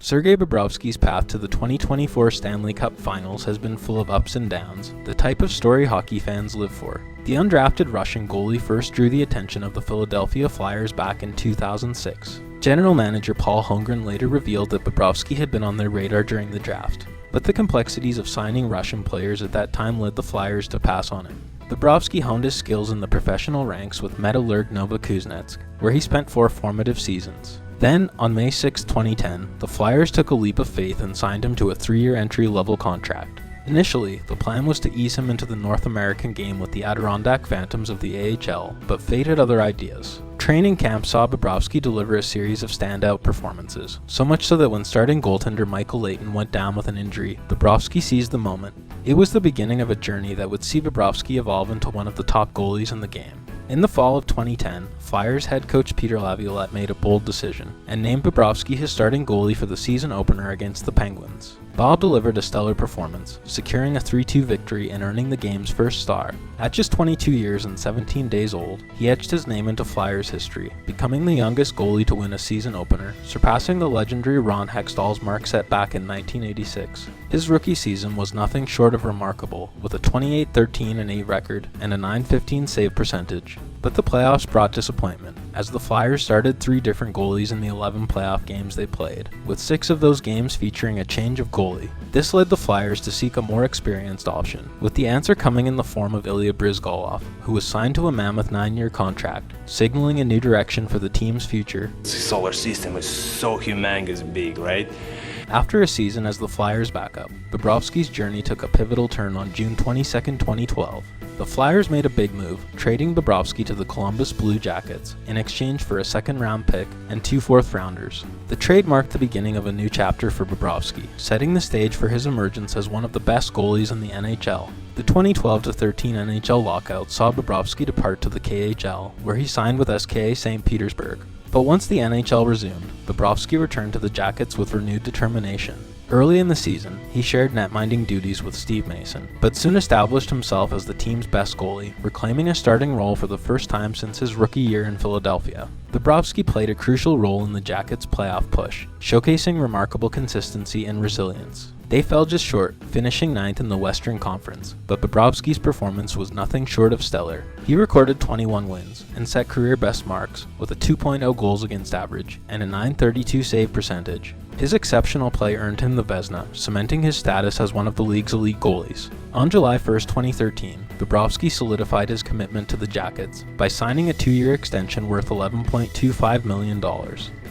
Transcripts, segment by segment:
Sergei Bobrovsky's path to the 2024 Stanley Cup Finals has been full of ups and downs, the type of story hockey fans live for. The undrafted Russian goalie first drew the attention of the Philadelphia Flyers back in 2006. General manager Paul Holmgren later revealed that Bobrovsky had been on their radar during the draft, but the complexities of signing Russian players at that time led the Flyers to pass on him. Bobrovsky honed his skills in the professional ranks with Metallurg Nova Kuznetsk, where he spent 4 formative seasons. Then, on May 6, 2010, the Flyers took a leap of faith and signed him to a 3-year entry-level contract. Initially, the plan was to ease him into the North American game with the Adirondack Phantoms of the AHL, but fate had other ideas. Training camp saw Bobrovsky deliver a series of standout performances, so much so that when starting goaltender Michael Leighton went down with an injury, Bobrovsky seized the moment. It was the beginning of a journey that would see Bobrovsky evolve into one of the top goalies in the game. In the fall of 2010, Flyers head coach Peter Laviolette made a bold decision and named Bobrovsky his starting goalie for the season opener against the Penguins. Bob delivered a stellar performance, securing a 3-2 victory and earning the game's first star. At just 22 years and 17 days old, he etched his name into Flyers history, becoming the youngest goalie to win a season opener, surpassing the legendary Ron Hextall's mark set back in 1986. His rookie season was nothing short of remarkable, with a 28-13-8 record and a .915 save percentage. But the playoffs brought disappointment, as the Flyers started 3 different goalies in the 11 playoff games they played, with 6 of those games featuring a change of goalie. This led the Flyers to seek a more experienced option, with the answer coming in the form of Ilya Bryzgalov, who was signed to a mammoth 9-year contract, signaling a new direction for the team's future. The solar system is so humongous big, right? After a season as the Flyers' backup, Bobrovsky's journey took a pivotal turn on June 22, 2012. The Flyers made a big move, trading Bobrovsky to the Columbus Blue Jackets in exchange for a second-round pick and 2 fourth-rounders. The trade marked the beginning of a new chapter for Bobrovsky, setting the stage for his emergence as one of the best goalies in the NHL. The 2012-13 NHL lockout saw Bobrovsky depart to the KHL, where he signed with SKA St. Petersburg. But once the NHL resumed, Bobrovsky returned to the Jackets with renewed determination. Early in the season, he shared netminding duties with Steve Mason, but soon established himself as the team's best goalie, reclaiming a starting role for the first time since his rookie year in Philadelphia. Bobrovsky played a crucial role in the Jackets' playoff push, showcasing remarkable consistency and resilience. They fell just short, finishing 9th in the Western Conference, but Bobrovsky's performance was nothing short of stellar. He recorded 21 wins and set career best marks with a 2.0 goals against average and a .932 save percentage. His exceptional play earned him the Vezina, cementing his status as one of the league's elite goalies. On July 1, 2013, Bobrovsky solidified his commitment to the Jackets by signing a 2-year extension worth $11.25 million.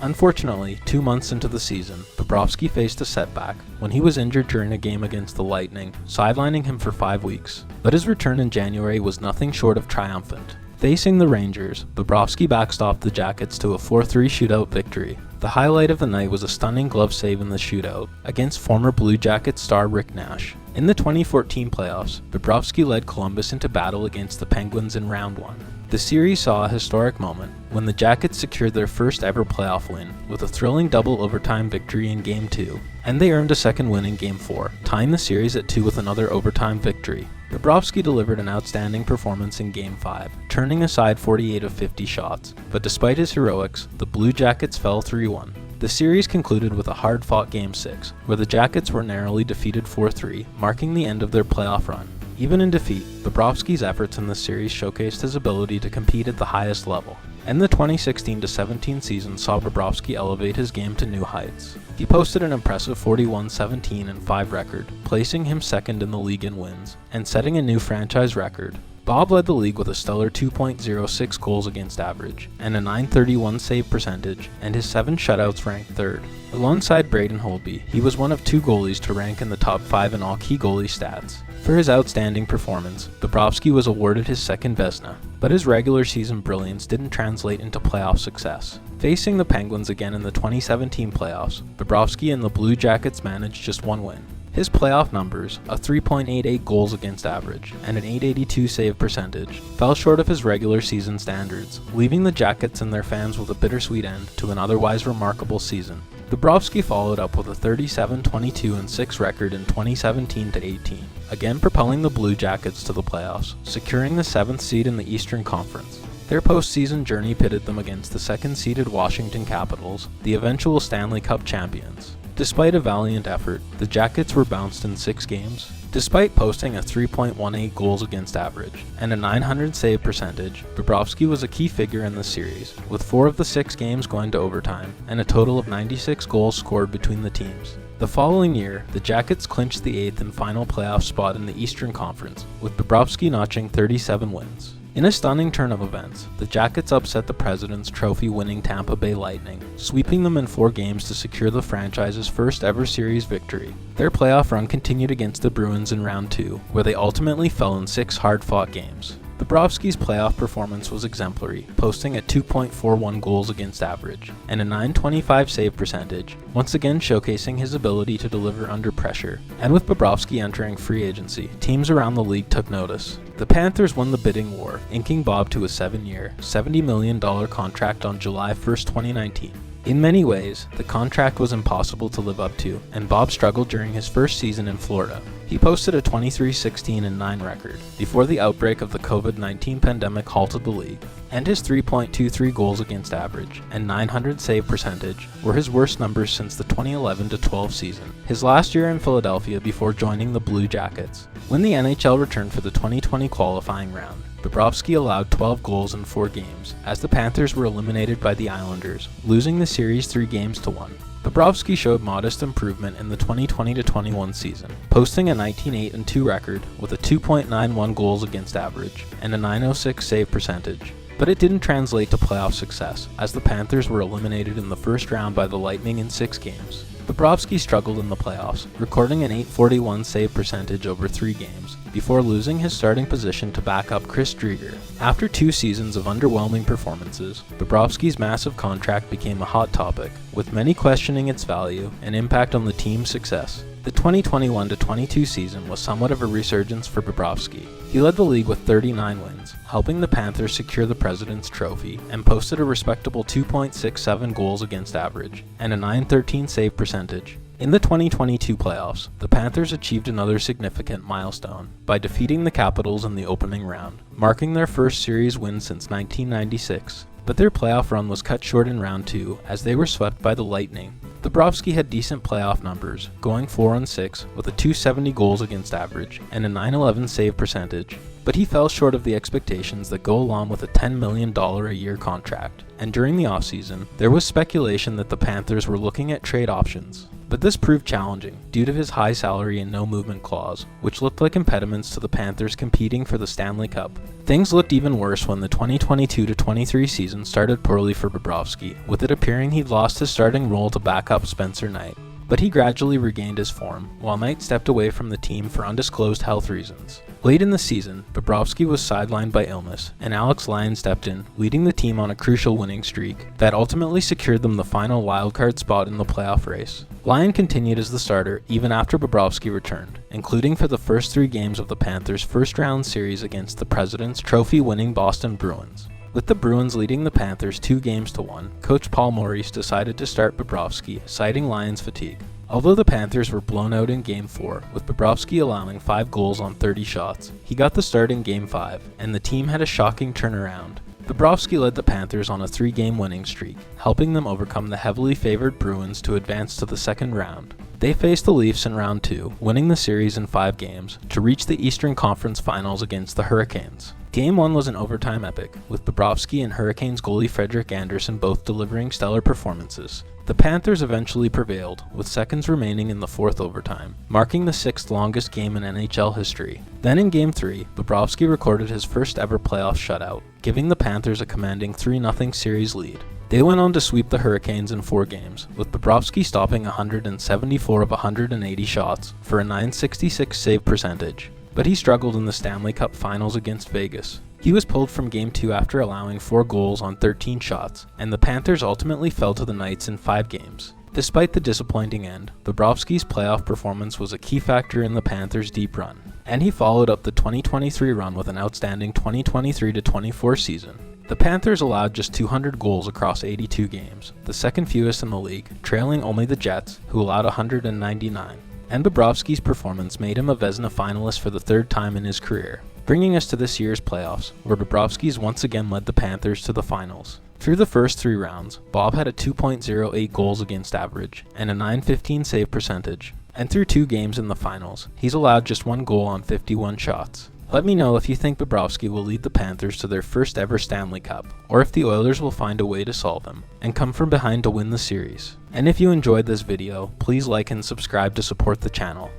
Unfortunately, 2 months into the season, Bobrovsky faced a setback when he was injured during a game against the Lightning, sidelining him for 5 weeks. But his return in January was nothing short of triumphant. Facing the Rangers, Bobrovsky backstopped the Jackets to a 4-3 shootout victory. The highlight of the night was a stunning glove save in the shootout against former Blue Jackets star Rick Nash. In the 2014 playoffs, Bobrovsky led Columbus into battle against the Penguins in Round 1. The series saw a historic moment when the Jackets secured their first ever playoff win with a thrilling double overtime victory in Game 2, and they earned a second win in Game 4, tying the series at 2 with another overtime victory. Bobrovsky delivered an outstanding performance in Game 5, turning aside 48 of 50 shots, but despite his heroics, the Blue Jackets fell 3-1. The series concluded with a hard-fought Game 6, where the Jackets were narrowly defeated 4-3, marking the end of their playoff run. Even in defeat, Bobrovsky's efforts in this series showcased his ability to compete at the highest level, and the 2016-17 season saw Bobrovsky elevate his game to new heights. He posted an impressive 41-17-5 record, placing him second in the league in wins, and setting a new franchise record. Bob led the league with a stellar 2.06 goals against average and a .931 save percentage, and his 7 shutouts ranked 3rd. Alongside Braden Holtby, he was one of 2 goalies to rank in the top 5 in all key goalie stats. For his outstanding performance, Bobrovsky was awarded his second Vezina, but his regular season brilliance didn't translate into playoff success. Facing the Penguins again in the 2017 playoffs, Bobrovsky and the Blue Jackets managed just 1 win. His playoff numbers, a 3.88 goals against average and an .882 save percentage, fell short of his regular season standards, leaving the Jackets and their fans with a bittersweet end to an otherwise remarkable season. Bobrovsky followed up with a 37-22-6 record in 2017-18, again propelling the Blue Jackets to the playoffs, securing the 7th seed in the Eastern Conference. Their postseason journey pitted them against the second-seeded Washington Capitals, the eventual Stanley Cup champions. Despite a valiant effort, the Jackets were bounced in 6 games. Despite posting a 3.18 goals against average and a .900 save percentage, Bobrovsky was a key figure in the series, with 4 of the 6 games going to overtime and a total of 96 goals scored between the teams. The following year, the Jackets clinched the 8th and final playoff spot in the Eastern Conference, with Bobrovsky notching 37 wins. In a stunning turn of events, the Jackets upset the President's Trophy-winning Tampa Bay Lightning, sweeping them in 4 games to secure the franchise's first ever series victory. Their playoff run continued against the Bruins in Round 2, where they ultimately fell in 6 hard-fought games. Bobrovsky's playoff performance was exemplary, posting at 2.41 goals against average and a .925 save percentage, once again showcasing his ability to deliver under pressure. And with Bobrovsky entering free agency, teams around the league took notice. The Panthers won the bidding war, inking Bob to a 7-year, $70 million contract on July 1, 2019. In many ways, the contract was impossible to live up to, and Bob struggled during his first season in Florida. He posted a 23-16-9 record before the outbreak of the COVID-19 pandemic halted the league, and his 3.23 goals against average and .900 save percentage were his worst numbers since the 2011-12 season, his last year in Philadelphia before joining the Blue Jackets. When the NHL returned for the 2020 qualifying round, Bobrovsky allowed 12 goals in 4 games, as the Panthers were eliminated by the Islanders, losing the series 3-1. Bobrovsky showed modest improvement in the 2020-21 season, posting a 19-8-2 record with a 2.91 goals against average and a .906 save percentage. But it didn't translate to playoff success, as the Panthers were eliminated in the first round by the Lightning in 6 games. Bobrovsky struggled in the playoffs, recording an .841 save percentage over 3 games, before losing his starting position to backup Chris Driedger. After 2 seasons of underwhelming performances, Bobrovsky's massive contract became a hot topic, with many questioning its value and impact on the team's success. The 2021-22 season was somewhat of a resurgence for Bobrovsky. He led the league with 39 wins, helping the Panthers secure the President's Trophy, and posted a respectable 2.67 goals against average and a .913 save percentage. In the 2022 playoffs, the Panthers achieved another significant milestone by defeating the Capitals in the opening round, marking their first series win since 1996. But their playoff run was cut short in Round 2 as they were swept by the Lightning. Bobrovsky had decent playoff numbers, going 4-6 with a .270 goals against average and a .911 save percentage, but he fell short of the expectations that go along with a $10 million a year contract. And during the offseason, there was speculation that the Panthers were looking at trade options. But this proved challenging due to his high salary and no movement clause, which looked like impediments to the Panthers competing for the Stanley Cup. Things looked even worse when the 2022-23 season started poorly for Bobrovsky, with it appearing he'd lost his starting role to backup Spencer Knight. But he gradually regained his form, while Knight stepped away from the team for undisclosed health reasons. Late in the season, Bobrovsky was sidelined by illness, and Alex Lyon stepped in, leading the team on a crucial winning streak that ultimately secured them the final wildcard spot in the playoff race. Lyon continued as the starter even after Bobrovsky returned, including for the first 3 games of the Panthers' first-round series against the President's Trophy-winning Boston Bruins. With the Bruins leading the Panthers 2-1, coach Paul Maurice decided to start Bobrovsky, citing Lyon's fatigue. Although the Panthers were blown out in Game 4, with Bobrovsky allowing 5 goals on 30 shots, he got the start in Game 5, and the team had a shocking turnaround. Bobrovsky led the Panthers on a 3-game winning streak, helping them overcome the heavily favored Bruins to advance to the second round. They faced the Leafs in Round 2, winning the series in 5 games, to reach the Eastern Conference Finals against the Hurricanes. Game 1 was an overtime epic, with Bobrovsky and Hurricanes goalie Frederik Andersen both delivering stellar performances. The Panthers eventually prevailed, with seconds remaining in the 4th overtime, marking the 6th longest game in NHL history. Then in Game 3, Bobrovsky recorded his first ever playoff shutout, giving the Panthers a commanding 3-0 series lead. They went on to sweep the Hurricanes in 4 games, with Bobrovsky stopping 174 of 180 shots for a .966 save percentage. But he struggled in the Stanley Cup Finals against Vegas. He was pulled from Game 2 after allowing 4 goals on 13 shots, and the Panthers ultimately fell to the Knights in 5 games. Despite the disappointing end, Bobrovsky's playoff performance was a key factor in the Panthers' deep run, and he followed up the 2023 run with an outstanding 2023-24 season. The Panthers allowed just 200 goals across 82 games, the second fewest in the league, trailing only the Jets, who allowed 199. And Bobrovsky's performance made him a Vezina finalist for the 3rd time in his career, bringing us to this year's playoffs, where Bobrovsky's once again led the Panthers to the finals. Through the first 3 rounds, Bob had a 2.08 goals against average and a .915 save percentage. And through 2 games in the finals, he's allowed just 1 goal on 51 shots. Let me know if you think Bobrovsky will lead the Panthers to their first ever Stanley Cup, or if the Oilers will find a way to solve him and come from behind to win the series. And if you enjoyed this video, please like and subscribe to support the channel.